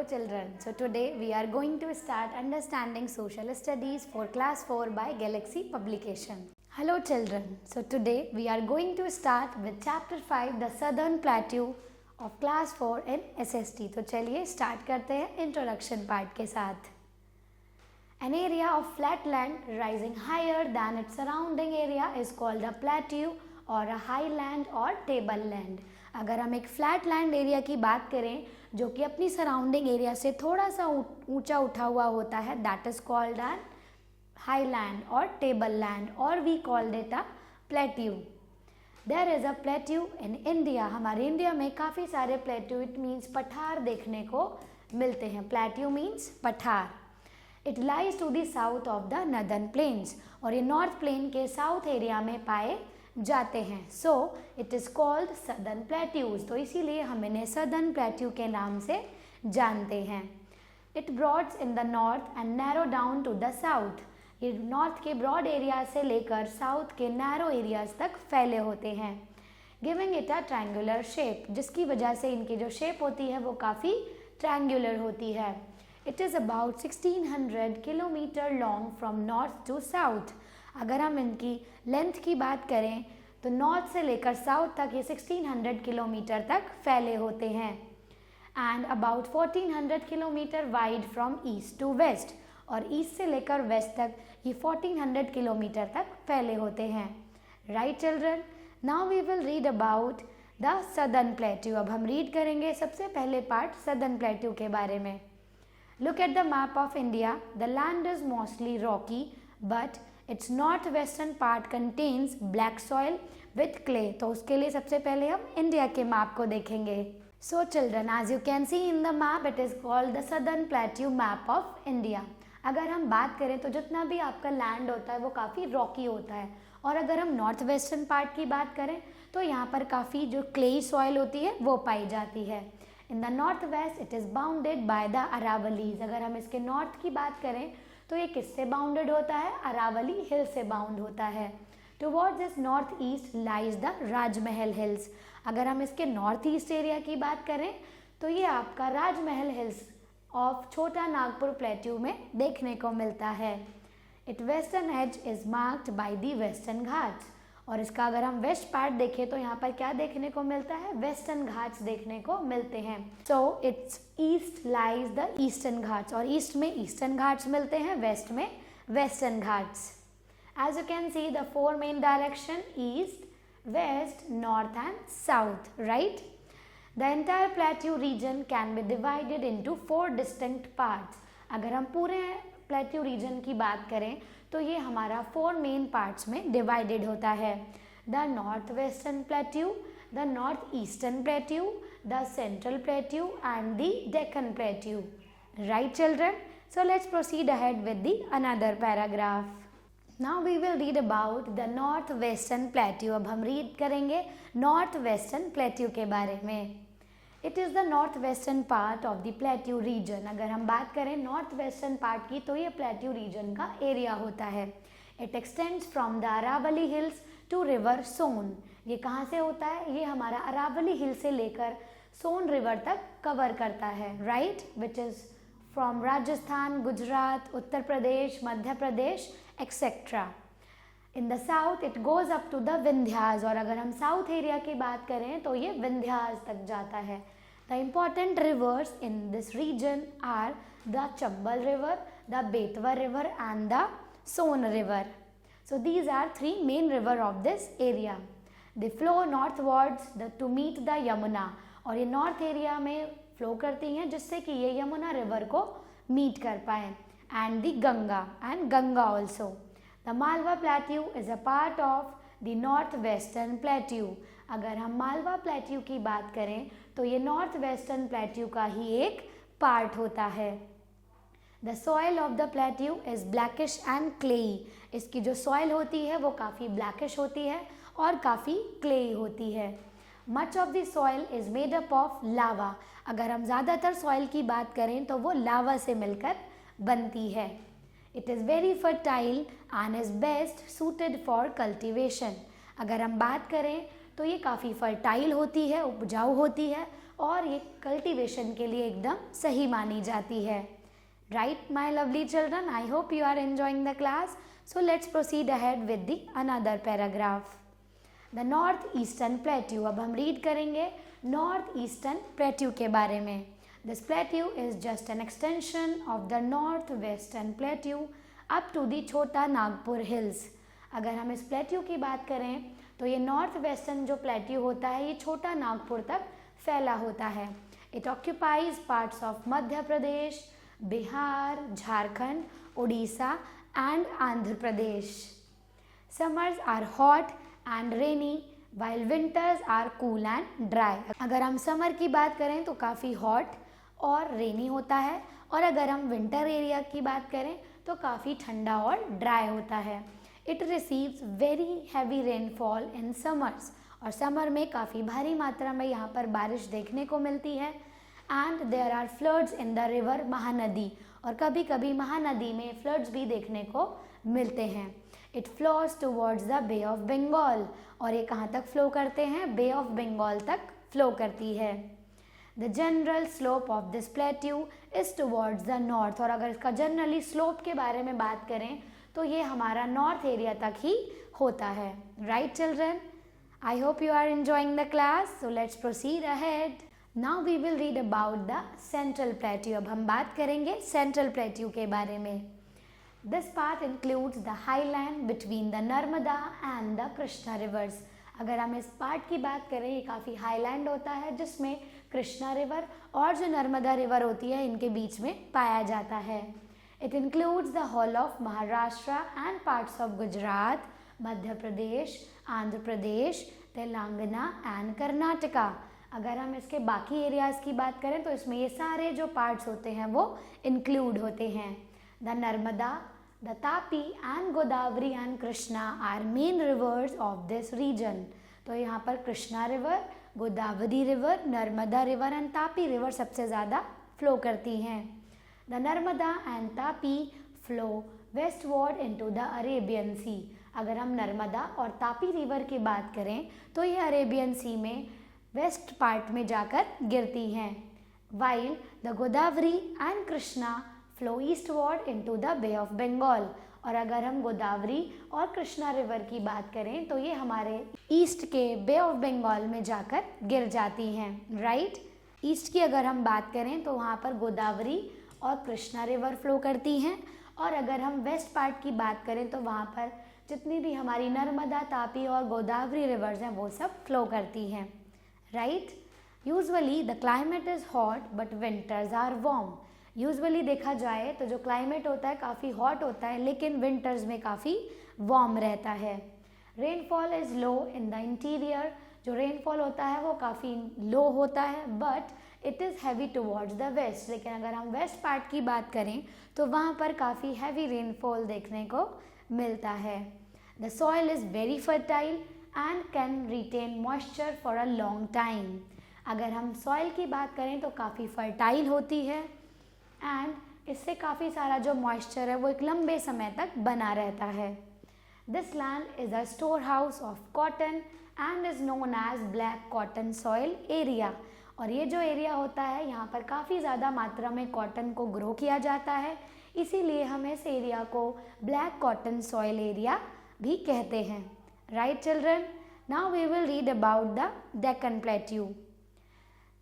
children. So today we are going to start understanding social studies for class 4 by Galaxy Publication. Hello children. So today we are going to start with chapter 5 the Southern Plateau of class 4 in SST. तो चलिए start करते हैं introduction part के साथ. An area of flat land rising higher than its surrounding area is called a plateau or a highland or tableland. अगर हम एक flat land area की बात करें जो कि अपनी सराउंडिंग एरिया से थोड़ा सा ऊंचा उठा हुआ होता है, that is called an highland और टेबल लैंड और we called it a plateau. There is a plateau in India. हमारे इंडिया में काफ़ी सारे प्लेट्यू, इट मीन्स पठार देखने को मिलते हैं. प्लेट्यू मीन्स पठार. It lies to the south of the northern plains और ये नॉर्थ प्लेन के साउथ एरिया में पाए जाते हैं. So it is called southern plateaus. तो इसीलिए हम इन्हें सदर्न प्लेट्यू के नाम से जानते हैं. It broads in the north and narrow down to the south. ये नॉर्थ के ब्रॉड एरिया से लेकर साउथ के नैरो एरियाज तक फैले होते हैं. Giving it a triangular shape, जिसकी वजह से इनकी जो शेप होती है वो काफ़ी ट्रायंगुलर होती है. It is about 1600 kilometre long from north to south. अगर हम इनकी लेंथ की बात करें तो नॉर्थ से लेकर साउथ तक ये 1600 किलोमीटर तक फैले होते हैं. And about 1400 kilometre wide from east to west. और ईस्ट से लेकर वेस्ट तक ये 1400 किलोमीटर तक फैले होते हैं. Right children, now we will read about the southern plateau. अब हम रीड करेंगे सबसे पहले पार्ट सदर्न प्लेट्यू के बारे में. Look at the map of India. The land is mostly rocky, but its northwestern part contains black soil with clay. तो उसके लिए सबसे पहले हम इंडिया के मैप को देखेंगे. So children, as you can see in the map, it is called the Southern Plateau map of India. अगर हम बात करें तो जितना भी आपका लैंड होता है वो काफ़ी रॉकी होता है. और अगर हम नॉर्थ वेस्टर्न पार्ट की बात करें तो यहाँ पर काफ़ी जो क्लेई सॉइल होती है वो पाई जाती है. इन the north west it is bounded by the Aravallis. अगर हम इसके नॉर्थ की बात करें तो ये किससे बाउंडेड होता है? अरावली हिल से बाउंड होता है. Towards this north east lies the Rajmahal hills. अगर हम इसके नॉर्थ ईस्ट एरिया की बात करें तो ये आपका राजमहल हिल्स ऑफ छोटा नागपुर प्लेट्यू में देखने को मिलता है. It western edge is marked by the Western Ghats. और इसका अगर हम वेस्ट पार्ट देखें तो यहाँ पर क्या देखने को मिलता है? वेस्टर्न घाट्स देखने को मिलते हैं. So its east lies the Eastern Ghats. और ईस्ट में ईस्टर्न घाट्स मिलते हैं, वेस्ट में Western Ghats. As you can see the four main direction east, west, north and south. Right. The entire plateau region can be divided into 4 distinct parts. अगर हम पूरे plateau region की बात करें तो ये हमारा 4 मेन पार्ट्स में डिवाइडेड होता है. The north western plateau, the north eastern plateau, the central plateau and the Deccan plateau. Right children, so let's proceed ahead with the another paragraph. Now we will read about the north western plateau. अब हम read करेंगे north western plateau के बारे में. It is the north western part of the plateau reason. अगर हम बात करें नॉर्थ वेस्टर्न पार्ट की तो ये प्लेट्यू रीजन का एरिया होता है. It extends from the Aravalli hills to river Son. ये कहाँ से होता है? ये हमारा अरावली हिल से लेकर सोन रिवर तक कवर करता है. Right, which is from Rajasthan, Gujarat, Uttar Pradesh, Madhya Pradesh etcetera. In the south it goes up to the Vindhyas. और अगर हम साउथ एरिया की बात करें तो ये विंध्यास तक जाता है. The important rivers in this region are the Chambal river, the Betwa river and the Son river. So these are 3 main river of this area. They flow northwards to meet the Yamuna. और ये नॉर्थ एरिया में फ्लो करती हैं जिससे कि ये Yamuna river को meet कर पाए. And the Ganga also. The Malwa Plateau is a part of the North Western Plateau. अगर हम मालवा प्लेट्यू की बात करें तो ये नॉर्थ वेस्टर्न प्लेट्यू का ही एक पार्ट होता है. The soil of the plateau is blackish and clayey. इसकी जो सॉइल होती है वो काफ़ी ब्लैकिश होती है और काफ़ी क्लेई होती है. Much of the soil is made up of lava. अगर हम ज़्यादातर सॉइल की बात करें तो वो लावा से मिलकर बनती है. It is very fertile and is best suited for cultivation. अगर हम बात करें तो ये काफ़ी फर्टाइल होती है, उपजाऊ होती है और ये कल्टीवेशन के लिए एकदम सही मानी जाती है। Right my lovely children, I hope you are enjoying the class. So let's proceed ahead with the another paragraph. The north eastern plateau, अब हम रीड करेंगे नॉर्थ ईस्टर्न प्लेट्यू के बारे में। This plateau is just an extension of the north western plateau up to the Chota Nagpur hills. अगर हम इस plateau की बात करें तो ये नॉर्थ वेस्टर्न जो प्लेट्यू होता है ये छोटा नागपुर तक फैला होता है। It occupies parts of Madhya Pradesh, Bihar, Jharkhand, Orissa and Andhra Pradesh. Summers are hot and rainy while winters are cool and dry। अगर हम समर की बात करें तो काफ़ी हॉट और रेनी होता है, और अगर हम विंटर एरिया की बात करें तो काफ़ी ठंडा और ड्राई होता है। It receives very heavy rainfall in summers, और समर में काफ़ी भारी मात्रा में यहाँ पर बारिश देखने को मिलती है। And there are floods in the river Mahanadi, और कभी कभी महानदी में फ्लड्स भी देखने को मिलते हैं। It flows towards the Bay of Bengal, और ये कहाँ तक फ्लो करते हैं? बे ऑफ बंगाल तक फ्लो करती है। The general slope of this plateau is towards the north, और अगर इसका जनरली स्लोप के बारे में बात करें तो ये हमारा नॉर्थ एरिया तक ही होता है। Right children, I hope you are enjoying the class. So let's proceed ahead. Now we will read about the central plateau. अब हम बात करेंगे सेंट्रल प्लेट्यू के बारे में। This part includes the highland between the Narmada and the Krishna rivers. अगर हम इस पार्ट की बात करें, ये काफ़ी हाईलैंड होता है जिसमें कृष्णा रिवर और जो नर्मदा रिवर होती है इनके बीच में पाया जाता है। It includes the whole of Maharashtra and parts of Gujarat, Madhya Pradesh, Andhra Pradesh, Telangana and Karnataka. अगर हम इसके बाकी एरियाज़ की बात करें तो इसमें ये सारे जो पार्ट्स होते हैं वो इंक्लूड होते हैं। The Narmada, the Tapi and Godavari and Krishna are main rivers of this region. तो यहाँ पर Krishna river, Godavari river, Narmada river and Tapi river सबसे ज़्यादा फ्लो करती हैं। The Narmada and Tapi flow westward into the Arabian Sea. अगर हम नर्मदा और तापी रिवर की बात करें तो ये अरेबियन सी में वेस्ट पार्ट में जाकर गिरती हैं। While the Godavari and Krishna flow eastward into the Bay of Bengal. और अगर हम गोदावरी और कृष्णा रिवर की बात करें तो ये हमारे ईस्ट के बे ऑफ बंगाल में जाकर गिर जाती हैं। राइट, ईस्ट की अगर हम बात करें तो वहाँ पर गोदावरी और कृष्णा रिवर फ्लो करती हैं, और अगर हम वेस्ट पार्ट की बात करें तो वहाँ पर जितनी भी हमारी नर्मदा, तापी और गोदावरी रिवर्स हैं वो सब फ्लो करती हैं। Right, usually the climate is hot but winters are warm. Usually देखा जाए तो जो क्लाइमेट होता है काफ़ी हॉट होता है, लेकिन विंटर्स में काफ़ी वार्म रहता है। Rainfall is low in the interior. जो रेनफॉल होता है वो काफ़ी लो होता है, but it is heavy towards the west. लेकिन अगर हम वेस्ट पार्ट की बात करें तो वहाँ पर काफ़ी हैवी रेनफॉल देखने को मिलता है। The soil is very fertile and can retain moisture for a long time. अगर हम सॉइल की बात करें तो काफ़ी फर्टाइल होती है एंड इससे काफ़ी सारा जो मॉइस्चर है वो एक लंबे समय तक बना रहता है। This land is a storehouse of cotton and is known as black cotton soil area. और ये जो एरिया होता है यहाँ पर काफ़ी ज़्यादा मात्रा में कॉटन को ग्रो किया जाता है, इसीलिए हम इस एरिया को ब्लैक कॉटन सॉइल एरिया भी कहते हैं। Right children, now we will read about the Deccan plateau.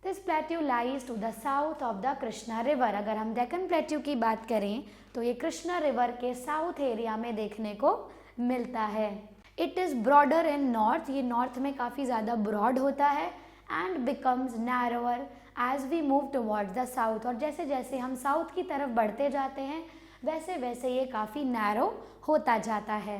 This plateau lies to the south of the Krishna river. अगर हम डेक्कन प्लेट्यू की बात करें तो ये कृष्णा रिवर के साउथ एरिया में देखने को मिलता है। It is broader in north. ये नॉर्थ में काफ़ी ज़्यादा ब्रॉड होता है and becomes narrower as we move towards the south. और जैसे जैसे हम साउथ की तरफ बढ़ते जाते हैं वैसे वैसे ये काफ़ी नैरो होता जाता है।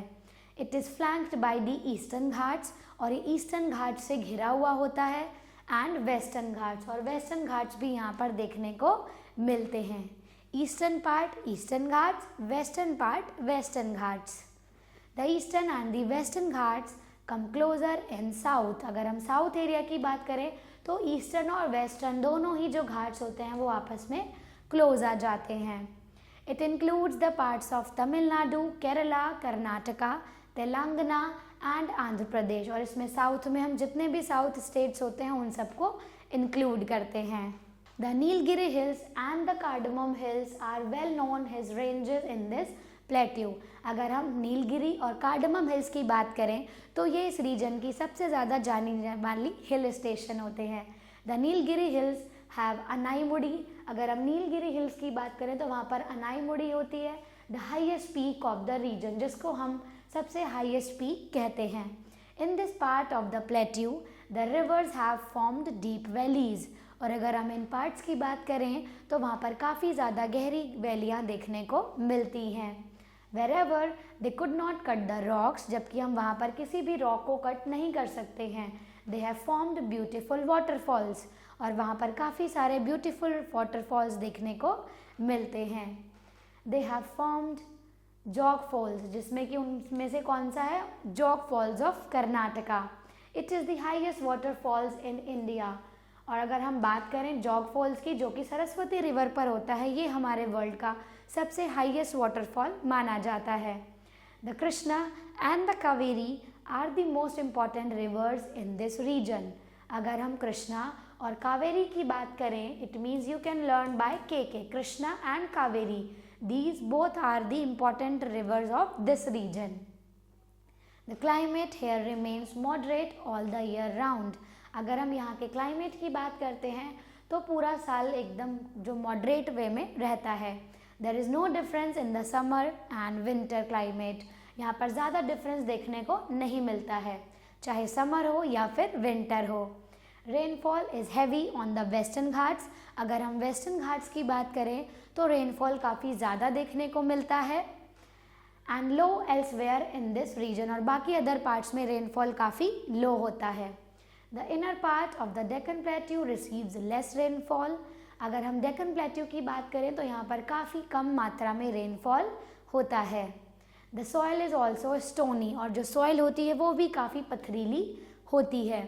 It is flanked by the Eastern Ghats. और ये ईस्टर्न घाट से घिरा हुआ होता है एंड वेस्टर्न घाट्स। और वेस्टर्न घाट्स भी यहाँ पर देखने को मिलते हैं। Eastern part eastern Ghats, western part western Ghats. The eastern and the Western Ghats come closer in south. अगर हम साउथ एरिया की बात करें तो ईस्टर्न और वेस्टर्न दोनों ही जो घाट्स होते हैं वो आपस में क्लोज आ जाते हैं। It includes the parts of Tamil Nadu, Kerala, Karnataka, Telangana and Andhra Pradesh, और इसमें साउथ में हम जितने भी साउथ स्टेट्स होते हैं उन सबको इंक्लूड करते हैं। The Nilgiri hills and the cardamom hills are well known his ranges in this plateau. अगर हम नीलगिरी और कार्डमम हिल्स की बात करें तो ये इस रीजन की सबसे ज़्यादा जानी जाने वाली हिल स्टेशन होते हैं। The Nilgiri hills have Anaimudi. अगर हम नीलगिरी हिल्स की बात करें तो वहाँ पर अनाईमुडी होती है, the highest peak of the region, जिसको हम सबसे हाईएस्ट पीक कहते हैं। In this part of the plateau the rivers have formed deep valleys. और अगर हम इन पार्ट्स की बात करें तो वहाँ पर काफ़ी ज़्यादा गहरी वैलियाँ देखने को मिलती हैं। Wherever they could not cut the rocks, जबकि हम वहाँ पर किसी भी रॉक को कट नहीं कर सकते हैं। They have formed beautiful waterfalls, और वहाँ पर काफ़ी सारे ब्यूटीफुल वाटरफॉल्स देखने को मिलते हैं। They have formed Jog falls, जिसमें कि उनमें से कौन सा है, Jog falls of Karnataka. It is the highest waterfalls in India. और अगर हम बात करें जॉग फॉल्स की, जो कि सरस्वती रिवर पर होता है, ये हमारे वर्ल्ड का सबसे हाईएस्ट वाटरफॉल माना जाता है। The Krishna and the Kaveri are the most important rivers in this region. अगर हम कृष्णा और कावेरी की बात करें, it means you can learn by के Krishna and Kaveri. These both are the important rivers of this region. The climate here remains moderate all the year round. अगर हम यहाँ के क्लाइमेट की बात करते हैं तो पूरा साल एकदम जो मॉडरेट वे में रहता है। There is no difference in the summer and winter climate. यहाँ पर ज़्यादा डिफरेंस देखने को नहीं मिलता है, चाहे समर हो या फिर विंटर हो। Rainfall is heavy on the Western Ghats. अगर हम वेस्टर्न घाट्स की बात करें तो रेनफॉल काफ़ी ज़्यादा देखने को मिलता है। And low elsewhere in this region, और बाकी अदर पार्ट्स में रेनफॉल काफ़ी लो होता है। The inner part of the Deccan plateau receives less rainfall. अगर हम डेक्कन प्लेट्यू की बात करें तो यहाँ पर काफ़ी कम मात्रा में रेनफॉल होता है। The soil is also stony, और जो सॉइल होती है वो भी काफ़ी पथरीली होती है।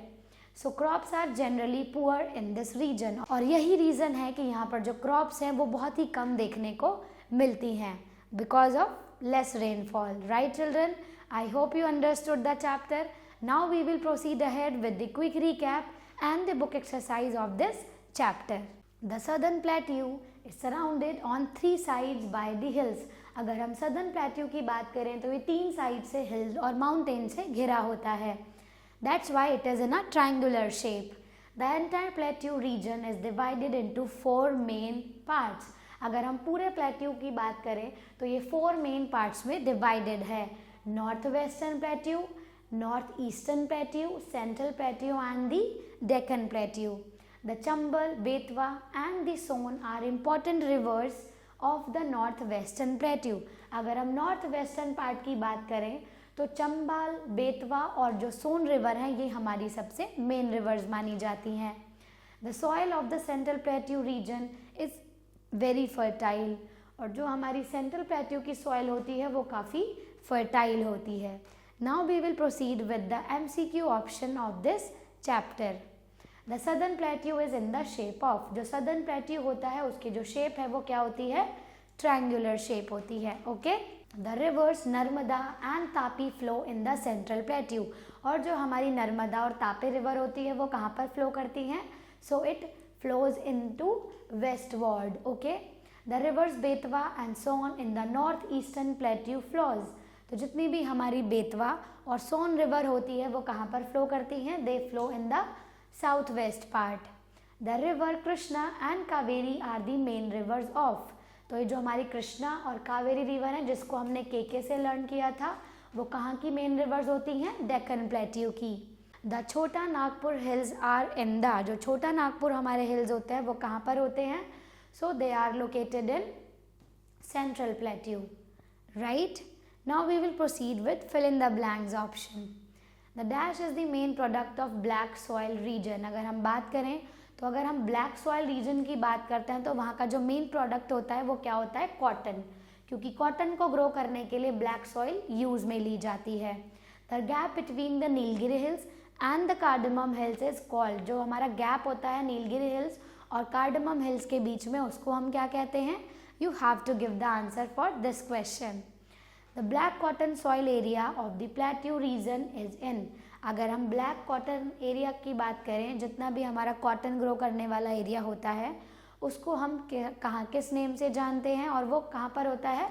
So crops are generally poor in this region, और यही रीज़न है कि यहाँ पर जो क्रॉप्स हैं वो बहुत ही कम देखने को मिलती हैं because of less rainfall. Right children, I hope you understood the chapter. Now we will proceed ahead with the quick recap and the book exercise of this chapter. The southern plateau is surrounded on 3 sides by the hills. अगर हम southern plateau की बात करें तो ये 3 side से hills और mountain से घिरा होता है। That's why it is in a triangular shape. The entire plateau region is divided into 4 main parts. अगर हम पूरे प्लेट्यू की बात करें तो ये 4 मेन पार्ट्स में डिवाइडेड है। North western plateau, north eastern plateau, central plateau and the Deccan plateau. The Chambal, Betwa and the Son are important rivers of the north western plateau. अगर हम नॉर्थ वेस्टर्न पार्ट की बात करें तो चंबल, बेतवा और जो सोन रिवर है ये हमारी सबसे मेन रिवर्स मानी जाती हैं। The soil of the central plateau region is very fertile, और जो हमारी सेंट्रल प्लेट्यू की सॉइल होती है वो काफ़ी फर्टाइल होती है। Now we will proceed with the MCQ option of this chapter. The southern plateau is in the shape of. जो सदर्न प्लेट्यू होता है उसकी जो शेप है वो क्या होती है, ट्रायंगुलर शेप होती है। Okay, the reverse Narmada and Tapi flow in the central plateau. और जो हमारी नर्मदा और तापी रिवर होती है वो कहाँ पर फ्लो करती हैं, so it flows into westward. Okay, the rivers Betwa and Son in the north eastern plateau flows. तो जितनी भी हमारी बेतवा और सोन रिवर होती है वो कहाँ पर फ्लो करती हैं, they flow in the south west part. The river Krishna and Kaveri are the main rivers of. तो ये जो हमारी कृष्णा और कावेरी रिवर है जिसको हमने के से लर्न किया था वो कहाँ की मेन रिवर्स होती हैं, डेक्कन प्लेट्यू की। The Chota Nagpur hills are in the. जो छोटा नागपुर हमारे हिल्स होते हैं वो कहाँ पर होते हैं, so they are located in central plateau. Right, now we will proceed with fill in the blanks option. The dash is the main product of black soil region. अगर हम बात करें तो अगर हम ब्लैक सॉइल रीजन की बात करते हैं तो वहाँ का जो मेन प्रोडक्ट होता है वो क्या होता है, कॉटन, क्योंकि कॉटन को ग्रो करने के लिए ब्लैक सॉइल यूज में ली जाती है। The gap between the Nilgiri hills and the cardamom hills is called. जो हमारा गैप होता है नीलगिरी हिल्स और कार्डमम हिल्स के बीच में उसको हम क्या कहते हैं, you have to give the answer for this question. The black cotton soil area of the plateau region is in. अगर हम ब्लैक कॉटन एरिया की बात करें, जितना भी हमारा कॉटन ग्रो करने वाला एरिया होता है उसको हम कहाँ किस नेम से जानते हैं, और वो कहाँ पर होता है,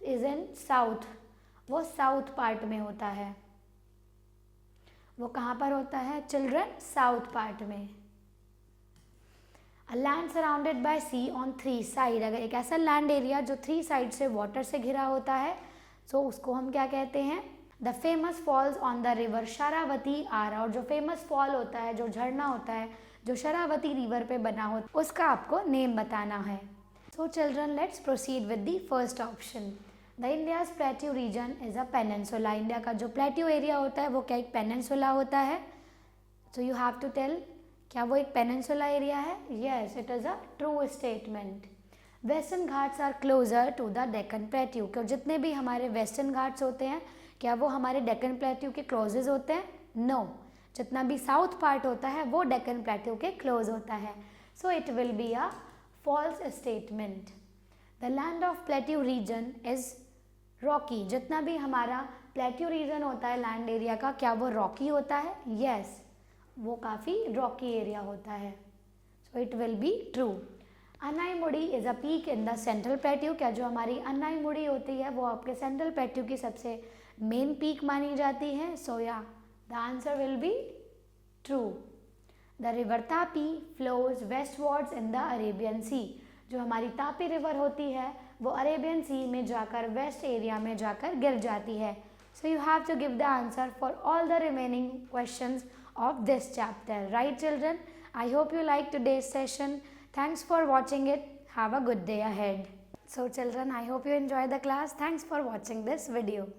इज इन साउथ। वो साउथ पार्ट में होता है। वो कहाँ पर होता है चिल्ड्रन, साउथ पार्ट में। A land surrounded by sea on 3 side. अगर एक ऐसा लैंड एरिया जो 3 साइड से वाटर से घिरा होता है तो उसको हम क्या कहते हैं, the famous falls on the river Sharavati are. और जो फेमस फॉल होता है, जो झरना होता है जो शरावती रिवर पे बना हो, उसका आपको नेम बताना है। So children let's proceed with the first option. The India's plateau region is a peninsula. India का जो प्लेट्यू एरिया होता है वो क्या एक पेनिनसुला होता है। So you have to tell, क्या वो एक पेनिनसुला एरिया है? Yes, it is a true statement. Western Ghats are closer to the Deccan plateau. क्यों जितने भी हमारे वेस्टर्न घाट्स होते हैं क्या वो हमारे डेक्कन प्लेट्यू के क्लोजेज होते हैं? नो, जितना भी साउथ पार्ट होता है वो डेक्कन प्लेट्यू के क्लोज होता है। So it will be a false statement. The land of plateau region is rocky. जितना भी हमारा प्लेट्यू रीजन होता है लैंड एरिया का, क्या वो रॉकी होता है? यस, वो काफ़ी रॉकी एरिया होता है। So it will be true. Anaimudi is a peak in the central plateau. क्या जो हमारी अन्नाईमुड़ी होती है वो आपके सेंट्रल प्लेट्यू की सबसे मेन पीक मानी जाती है। So yeah the answer will be true. The river Tapi flows westwards in the Arabian Sea. जो हमारी तापी रिवर होती है वो अरेबियन सी में जाकर वेस्ट एरिया में जाकर गिर जाती है। So you have to give the answer for all the remaining questions of this chapter. Right children? I hope you liked today's session. Thanks for watching it. Have a good day ahead. So children, I hope you enjoy the class. Thanks for watching this video.